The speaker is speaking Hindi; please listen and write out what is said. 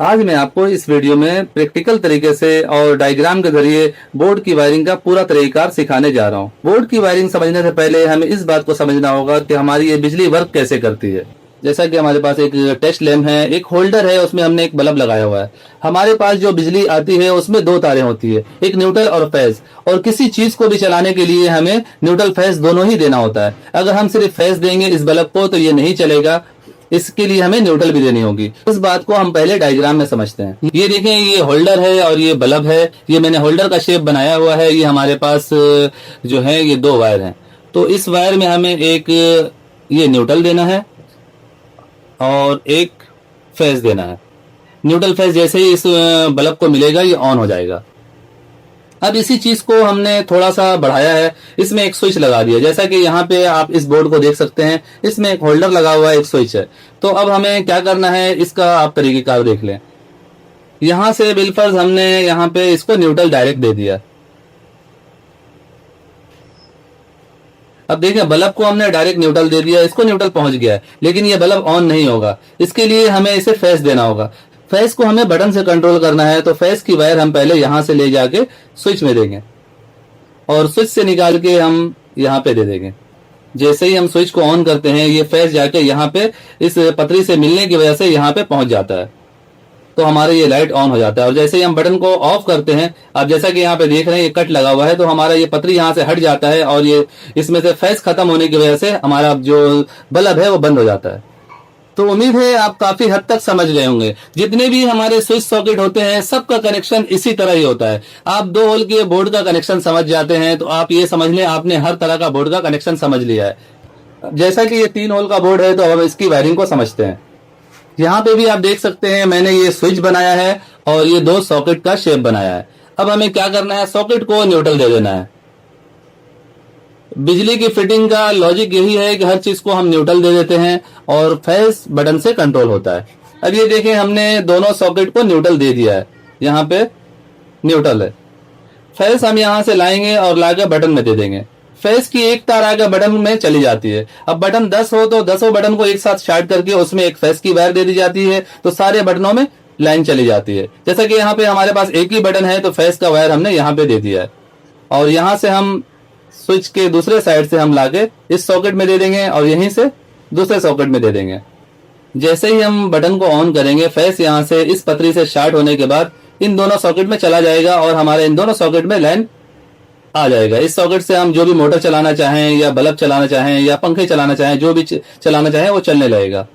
आज मैं आपको इस वीडियो में प्रैक्टिकल तरीके से और डायग्राम के जरिए बोर्ड की वायरिंग का पूरा तरीकाकार सिखाने जा रहा हूँ। बोर्ड की वायरिंग समझने से पहले हमें इस बात को समझना होगा कि हमारी ये बिजली वर्क कैसे करती है। जैसा कि हमारे पास एक टेस्ट लैंप है, एक होल्डर है, उसमें हमने एक बल्ब लगाया हुआ है। हमारे पास जो बिजली आती है उसमें दो तारें होती है, एक न्यूट्रल और फेज। और किसी चीज को भी चलाने के लिए हमें न्यूट्रल फेज दोनों ही देना होता है। अगर हम सिर्फ फेज देंगे इस बल्ब को तो ये नहीं चलेगा, इसके लिए हमें न्यूट्रल भी देनी होगी। इस बात को हम पहले डायग्राम में समझते हैं। ये देखें, ये होल्डर है और ये बल्ब है। ये मैंने होल्डर का शेप बनाया हुआ है। ये हमारे पास जो है ये दो वायर हैं। तो इस वायर में हमें एक ये न्यूट्रल देना है और एक फेज देना है। न्यूट्रल फेज जैसे ही इस बल्ब को मिलेगा ये ऑन हो जाएगा। अब इसी चीज को हमने थोड़ा सा बढ़ाया है, इसमें एक स्विच लगा दिया। जैसा कि यहाँ पे आप इस बोर्ड को देख सकते हैं, इसमें एक होल्डर लगा हुआ है, एक स्विच है। तो अब हमें क्या करना है, इसका आप तरीकेकार देख लें। यहां से बिलफर्ज हमने यहाँ पे इसको न्यूट्रल डायरेक्ट दे दिया। अब देखें, बल्ब को हमने डायरेक्ट न्यूट्रल दे दिया, इसको न्यूट्रल पहुंच गया है, लेकिन ये बल्ब ऑन नहीं होगा। इसके लिए हमें इसे फेस देना होगा। फेस को हमें बटन से कंट्रोल करना है, तो फेस की वायर हम पहले यहां से ले जाके स्विच में देंगे और स्विच से निकाल के हम यहाँ पे दे देंगे। जैसे ही हम स्विच को ऑन करते हैं ये फेस जाके यहाँ पे इस पतरी से मिलने की वजह से यहाँ पे पहुंच जाता है, तो हमारे ये लाइट ऑन हो जाता है। और जैसे ही हम बटन को ऑफ करते हैं, आप जैसा कि यहाँ पे देख रहे हैं ये कट लगा हुआ है, तो हमारा ये पतरी यहाँ से हट जाता है और ये इसमें से फेस खत्म होने की वजह से हमारा जो बल्ब है वो बंद हो जाता है। तो उम्मीद है आप काफी हद तक समझ गए होंगे। जितने भी हमारे स्विच सॉकेट होते हैं सबका कनेक्शन इसी तरह ही होता है। आप 2 होल के बोर्ड का कनेक्शन समझ जाते हैं तो आप ये समझ लें आपने हर तरह का बोर्ड का कनेक्शन समझ लिया है। जैसा कि ये 3 होल का बोर्ड है तो अब इसकी वायरिंग को समझते हैं। यहाँ पे भी आप देख सकते हैं मैंने ये स्विच बनाया है और ये 2 सॉकेट का शेप बनाया है। अब हमें क्या करना है, सॉकेट को न्यूट्रल दे देना है। बिजली की फिटिंग का लॉजिक यही है कि हर चीज को हम न्यूट्रल दे देते हैं और फेस बटन से कंट्रोल होता है। अब ये देखें, हमने दोनों सॉकेट को न्यूट्रल दे दिया है। यहाँ पे न्यूट्रल है। फेस हम यहाँ से लाएंगे और लाकर बटन में दे देंगे। फेस की एक तार आगे बटन में चली जाती है। अब बटन 10 हो तो 10 बटन को एक साथ शार्ट करके उसमें एक फेस की वायर दे दी जाती है, तो सारे बटनों में लाइन चली जाती है। जैसा कि यहाँ पे हमारे पास एक ही बटन है तो फेस का वायर हमने यहाँ पे दे दिया है और यहाँ से हम स्विच के दूसरे साइड से हम लाके इस सॉकेट में दे देंगे और यहीं से दूसरे सॉकेट में दे देंगे। जैसे ही हम बटन को ऑन करेंगे, फेस यहाँ से इस पतरी से शार्ट होने के बाद इन दोनों सॉकेट में चला जाएगा और हमारे इन दोनों सॉकेट में लाइन आ जाएगा। इस सॉकेट से हम जो भी मोटर चलाना चाहें या बल्ब चलाना चाहें या पंखे चलाना चाहें, जो भी चलाना चाहें वो चलने लगेगा।